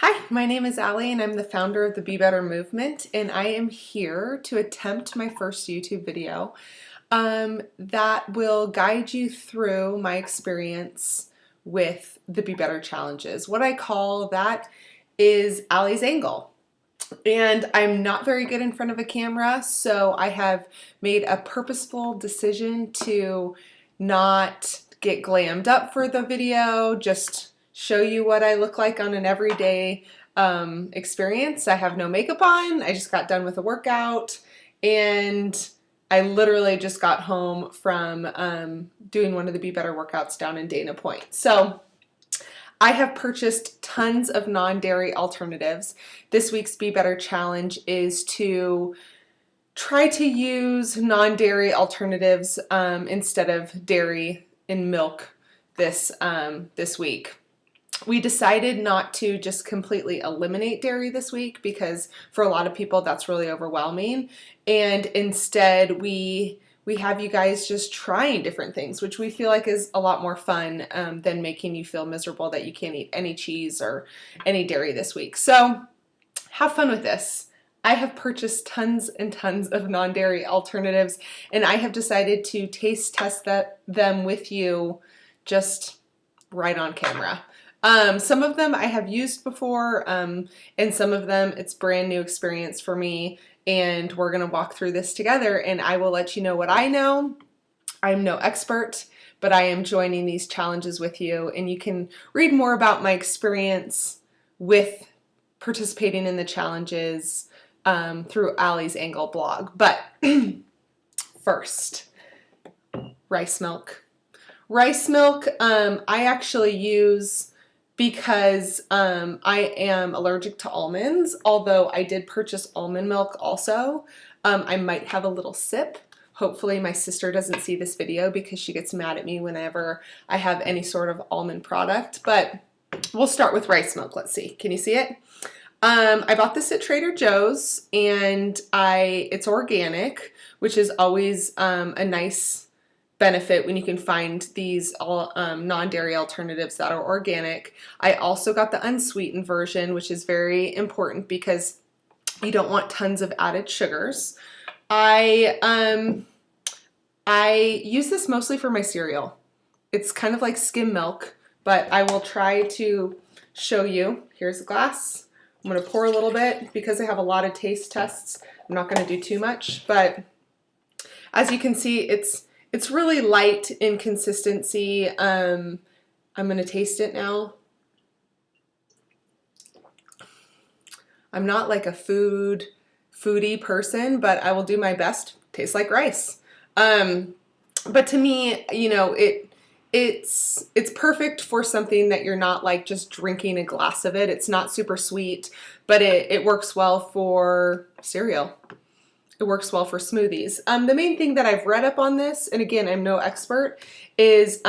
Hi, my name is Aly and I'm the founder of the Be Better movement, and I am here to attempt my first YouTube video that will guide you through my experience with the Be Better challenges. What I call that is Aly's angle. And I'm not very good in front of a camera, so I have made a purposeful decision to not get glammed up for the video, just show you what I look like on an everyday experience. I have no makeup on. I just got done with a workout, and I literally just got home from doing one of the Be Better workouts down in Dana Point. So I have purchased tons of non-dairy alternatives. This week's Be Better challenge is to try to use non-dairy alternatives instead of dairy and milk this week. We decided not to just completely eliminate dairy this week because for a lot of people that's really overwhelming, and instead we have you guys just trying different things, which we feel like is a lot more fun than making you feel miserable that you can't eat any cheese or any dairy this week. So have fun with this. I have purchased tons and tons of non-dairy alternatives, and I have decided to taste test them with you just right on camera. Some of them I have used before, and some of them it's brand new experience for me, and we're gonna walk through this together and I will let you know what I know. I'm no expert, but I am joining these challenges with you, and you can read more about my experience with participating in the challenges through Aly's Angle blog. But first, rice milk. Rice milk I actually use because I am allergic to almonds, although I did purchase almond milk also. I might have a little sip. Hopefully my sister doesn't see this video because she gets mad at me whenever I have any sort of almond product, but we'll start with rice milk. Let's see. Can you see it? I bought this at Trader Joe's, and it's organic, which is always a nice benefit when you can find these non-dairy alternatives that are organic. I also got the unsweetened version, which is very important because you don't want tons of added sugars. I use this mostly for my cereal. It's kind of like skim milk, but I will try to show you. Here's a glass. I'm going to pour a little bit because I have a lot of taste tests. I'm not going to do too much, but as you can see, it's really light in consistency. I'm going to taste it now. I'm not like a foodie person, but I will do my best. Tastes like rice. But to me, you know, it's perfect for something that you're not like just drinking a glass of it. It's not super sweet, but it works well for cereal. It works well for smoothies. The main thing that I've read up on this, and again, I'm no expert, is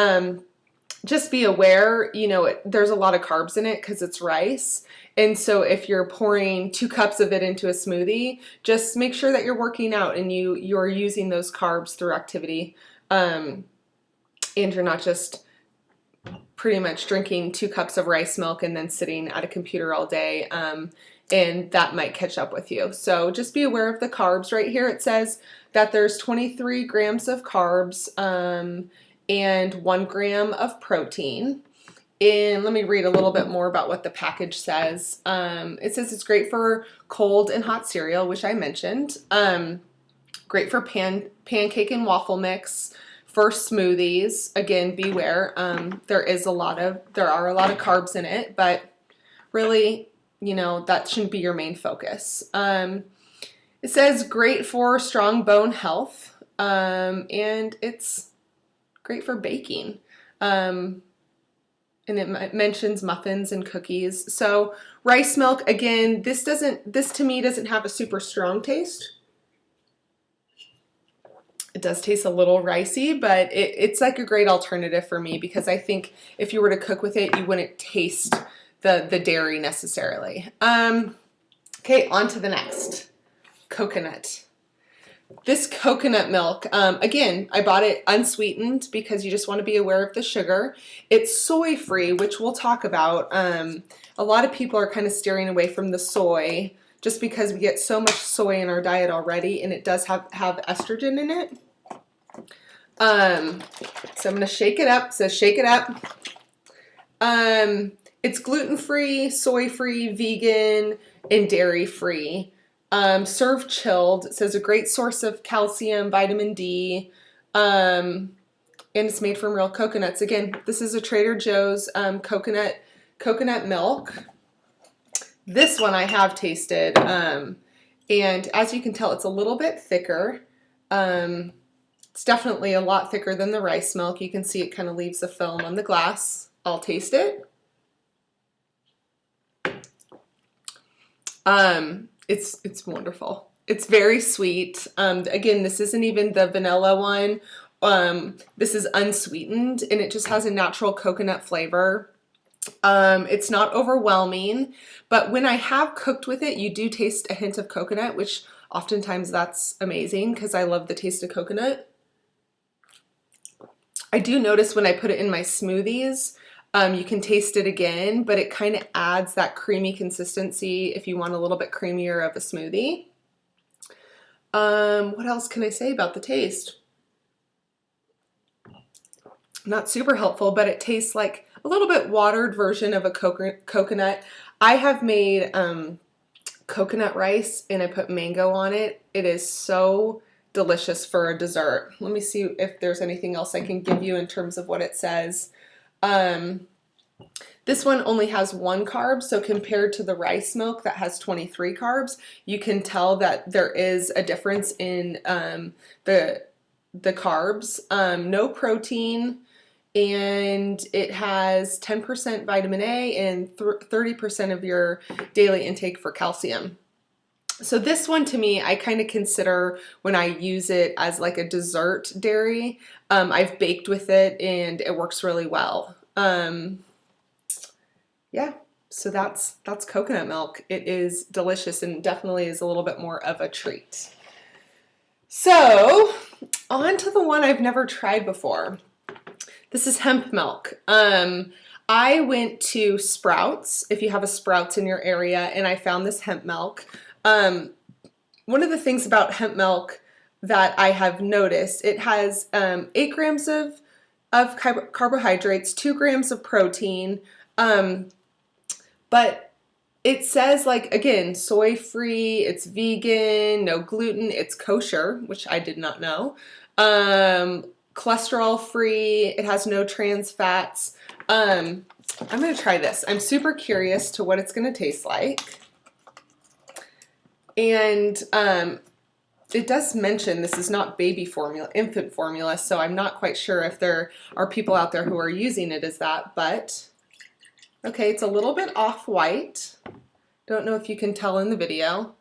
just be aware, you know, there's a lot of carbs in it because it's rice. And so if you're pouring 2 cups of it into a smoothie, just make sure that you're working out and you're using those carbs through activity. And you're not just pretty much drinking 2 cups of rice milk and then sitting at a computer all day. And that might catch up with you. So just be aware of the carbs. Right here it says that there's 23 grams of carbs and 1 gram of protein. And let me read a little bit more about what the package says. It says it's great for cold and hot cereal, which I mentioned. Great for pancake and waffle mix, for smoothies. Again, beware. There are a lot of carbs in it, but really, you know, that shouldn't be your main focus. It says great for strong bone health, and it's great for baking. And it mentions muffins and cookies. So rice milk, again, this to me doesn't have a super strong taste. It does taste a little ricey, but it's like a great alternative for me because I think if you were to cook with it, you wouldn't taste the dairy necessarily. Okay, on to the next. Coconut. This coconut milk, again, I bought it unsweetened because you just want to be aware of the sugar. It's soy free, which we'll talk about. A lot of people are kind of steering away from the soy just because we get so much soy in our diet already, and it does have estrogen in it. So I'm going to shake it up. So shake it up. It's gluten-free, soy-free, vegan, and dairy-free. Serve chilled. It says a great source of calcium, vitamin D, and it's made from real coconuts. Again, this is a Trader Joe's coconut milk. This one I have tasted, and as you can tell, it's a little bit thicker. It's definitely a lot thicker than the rice milk. You can see it kind of leaves a film on the glass. I'll taste it. It's wonderful. It's very sweet. Again, this isn't even the vanilla one. This is unsweetened, and it just has a natural coconut flavor. It's not overwhelming, but when I have cooked with it, you do taste a hint of coconut, which oftentimes that's amazing because I love the taste of coconut. I do notice when I put it in my smoothies, you can taste it again, but it kind of adds that creamy consistency if you want a little bit creamier of a smoothie. What else can I say about the taste? Not super helpful, but it tastes like a little bit watered version of a coconut. I have made coconut rice and I put mango on it. It is so delicious for a dessert. Let me see if there's anything else I can give you in terms of what it says. This one only has 1 carb, so compared to the rice milk that has 23 carbs, you can tell that there is a difference in the carbs. No protein, and it has 10% vitamin A and 30% of your daily intake for calcium. So this one, to me, I kind of consider when I use it as like a dessert dairy. I've baked with it and it works really well. Yeah, so that's coconut milk. It is delicious and definitely is a little bit more of a treat. So on to the one I've never tried before. This is hemp milk. I went to Sprouts, if you have a Sprouts in your area, and I found this hemp milk. One of the things about hemp milk that I have noticed, it has 8 grams of carbohydrates, 2 grams of protein, but it says, like, again, soy-free, it's vegan, no gluten, it's kosher, which I did not know, cholesterol-free, it has no trans fats. I'm going to try this. I'm super curious to what it's going to taste like. And it does mention this is not baby formula, infant formula, so I'm not quite sure if there are people out there who are using it as that, but okay, it's a little bit off-white. Don't know if you can tell in the video.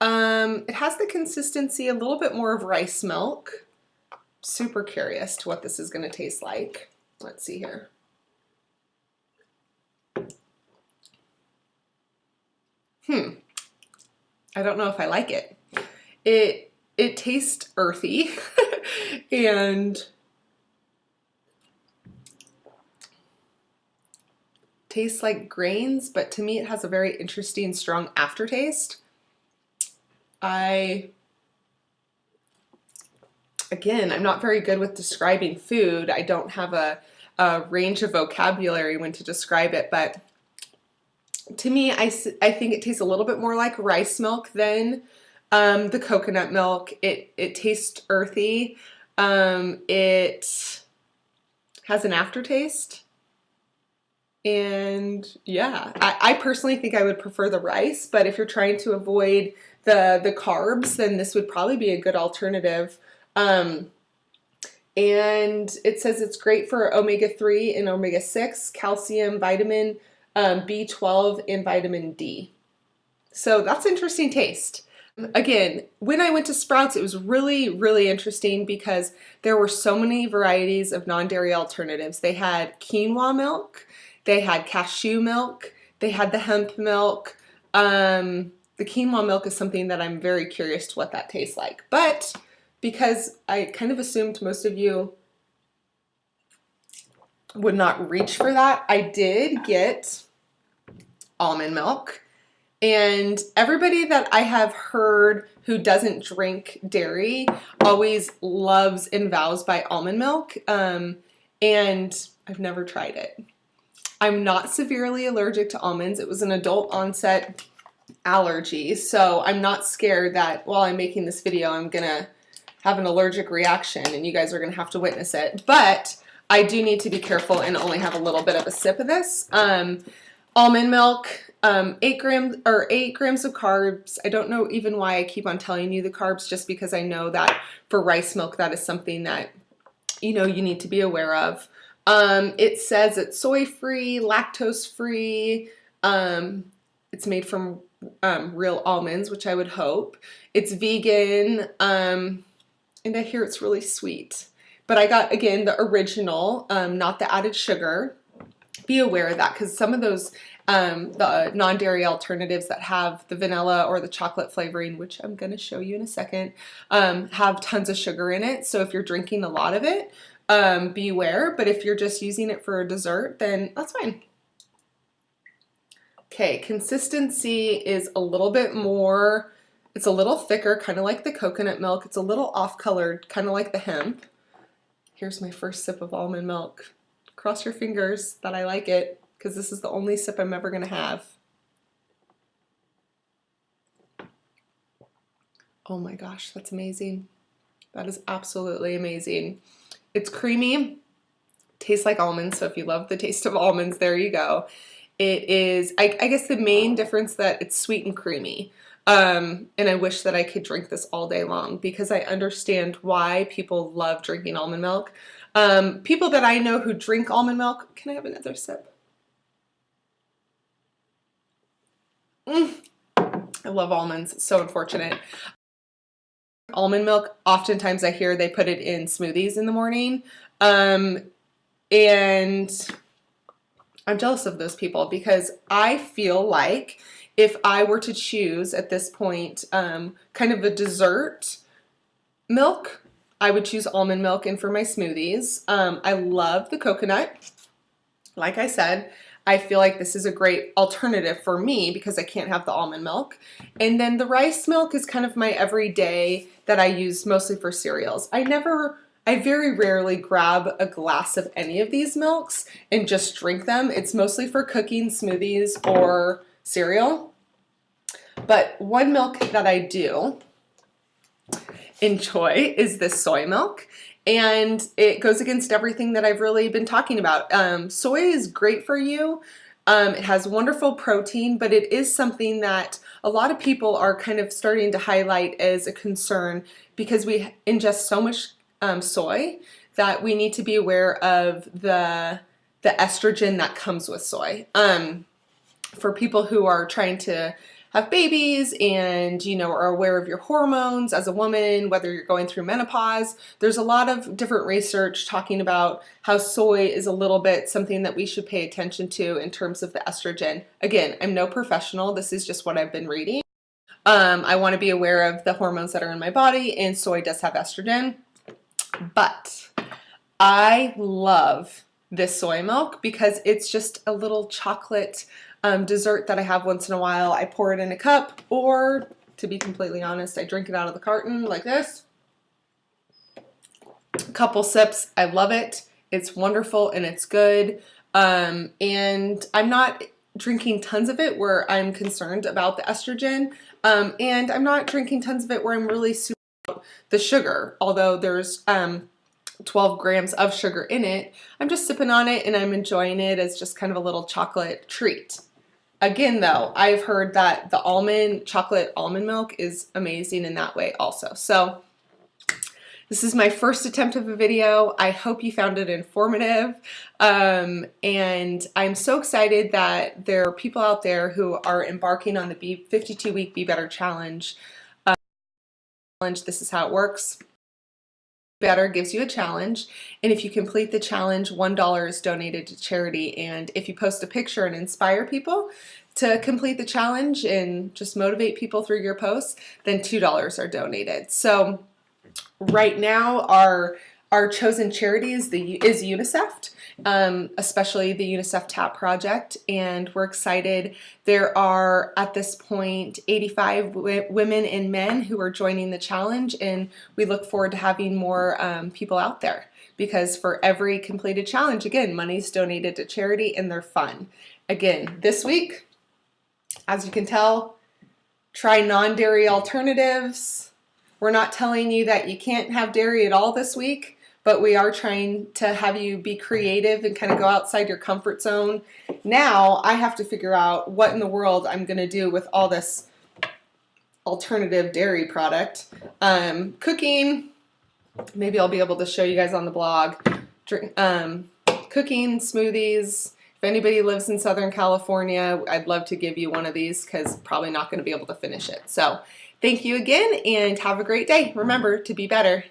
It has the consistency a little bit more of rice milk. Super curious to what this is going to taste like. Let's see here. I don't know if I like it. It tastes earthy and tastes like grains, but to me it has a very interesting, strong aftertaste. Again, I'm not very good with describing food. I don't have a range of vocabulary when to describe it, but to me, I think it tastes a little bit more like rice milk than the coconut milk. It tastes earthy. It has an aftertaste. And yeah, I personally think I would prefer the rice, but if you're trying to avoid the carbs, then this would probably be a good alternative. And it says it's great for omega-3 and omega-6, calcium, vitamin B12, and vitamin D. So that's interesting taste. Again, when I went to Sprouts, it was really, really interesting because there were so many varieties of non-dairy alternatives. They had quinoa milk, they had cashew milk, they had the hemp milk. The quinoa milk is something that I'm very curious to what that tastes like. But because I kind of assumed most of you would not reach for that, I did get almond milk. And everybody that I have heard who doesn't drink dairy always loves and vows by almond milk. And I've never tried it. I'm not severely allergic to almonds. It was an adult onset allergy. So I'm not scared that while I'm making this video, I'm gonna have an allergic reaction and you guys are gonna have to witness it. But I do need to be careful and only have a little bit of a sip of this. Almond milk, 8 grams of carbs. I don't know even why I keep on telling you the carbs, just because I know that for rice milk, that is something that, you know, you need to be aware of. It says it's soy-free, lactose-free. It's made from real almonds, which I would hope. It's vegan, and I hear it's really sweet. But I got, again, the original, not the added sugar. Be aware of that, because some of those the non-dairy alternatives that have the vanilla or the chocolate flavoring, which I'm going to show you in a second, have tons of sugar in it. So if you're drinking a lot of it, beware. But if you're just using it for a dessert, then that's fine. Okay, consistency is a little bit more, it's a little thicker, kind of like the coconut milk. It's a little off-colored, kind of like the hemp. Here's my first sip of almond milk. Cross your fingers that I like it, because this is the only sip I'm ever going to have. Oh my gosh, that's amazing. That is absolutely amazing. It's creamy, tastes like almonds, so if you love the taste of almonds, there you go. It is, I guess the main difference that it's sweet and creamy. And I wish that I could drink this all day long, because I understand why people love drinking almond milk. People that I know who drink almond milk, can I have another sip? I love almonds, it's so unfortunate. Almond milk, oftentimes I hear they put it in smoothies in the morning. And I'm jealous of those people, because I feel like if I were to choose at this point kind of a dessert milk, I would choose almond milk in for my smoothies. I love the coconut. Like I said, I feel like this is a great alternative for me because I can't have the almond milk. And then the rice milk is kind of my everyday that I use mostly for cereals. I very rarely grab a glass of any of these milks and just drink them. It's mostly for cooking, smoothies, or cereal. But one milk that I do enjoy is this soy milk, and it goes against everything that I've really been talking about. Soy is great for you. It has wonderful protein, but it is something that a lot of people are kind of starting to highlight as a concern, because we ingest so much soy that we need to be aware of the estrogen that comes with soy. For people who are trying to have babies and, you know, are aware of your hormones as a woman, whether you're going through menopause, there's a lot of different research talking about how soy is a little bit something that we should pay attention to in terms of the estrogen. Again, I'm no professional. This is just what I've been reading. I want to be aware of the hormones that are in my body, and soy does have estrogen. But I love this soy milk because it's just a little chocolate dessert that I have once in a while. I pour it in a cup, or to be completely honest, I drink it out of the carton like this. A couple sips, I love it. It's wonderful and it's good. And I'm not drinking tons of it where I'm concerned about the estrogen. And I'm not drinking tons of it where I'm really super about the sugar, although there's 12 grams of sugar in it. I'm just sipping on it and I'm enjoying it as just kind of a little chocolate treat. Again, though, I've heard that the chocolate almond milk is amazing in that way also. So this is my first attempt of a video. I hope you found it informative. And I'm so excited that there are people out there who are embarking on the 52-week Be Better challenge. This is how it works. Better gives you a challenge, and if you complete the challenge, $1 is donated to charity. And if you post a picture and inspire people to complete the challenge and just motivate people through your posts, then $2 are donated. So Right now, our chosen charity is UNICEF, especially the UNICEF TAP project, and we're excited. There are at this point 85 women and men who are joining the challenge, and we look forward to having more people out there, because for every completed challenge, again, money's donated to charity and they're fun. Again, this week, as you can tell, try non-dairy alternatives. We're not telling you that you can't have dairy at all this week, but we are trying to have you be creative and kind of go outside your comfort zone. Now I have to figure out what in the world I'm going to do with all this alternative dairy product. Cooking, maybe I'll be able to show you guys on the blog. Cooking, smoothies. If anybody lives in Southern California, I'd love to give you one of these, because probably not going to be able to finish it. So thank you again, and have a great day. Remember to be better.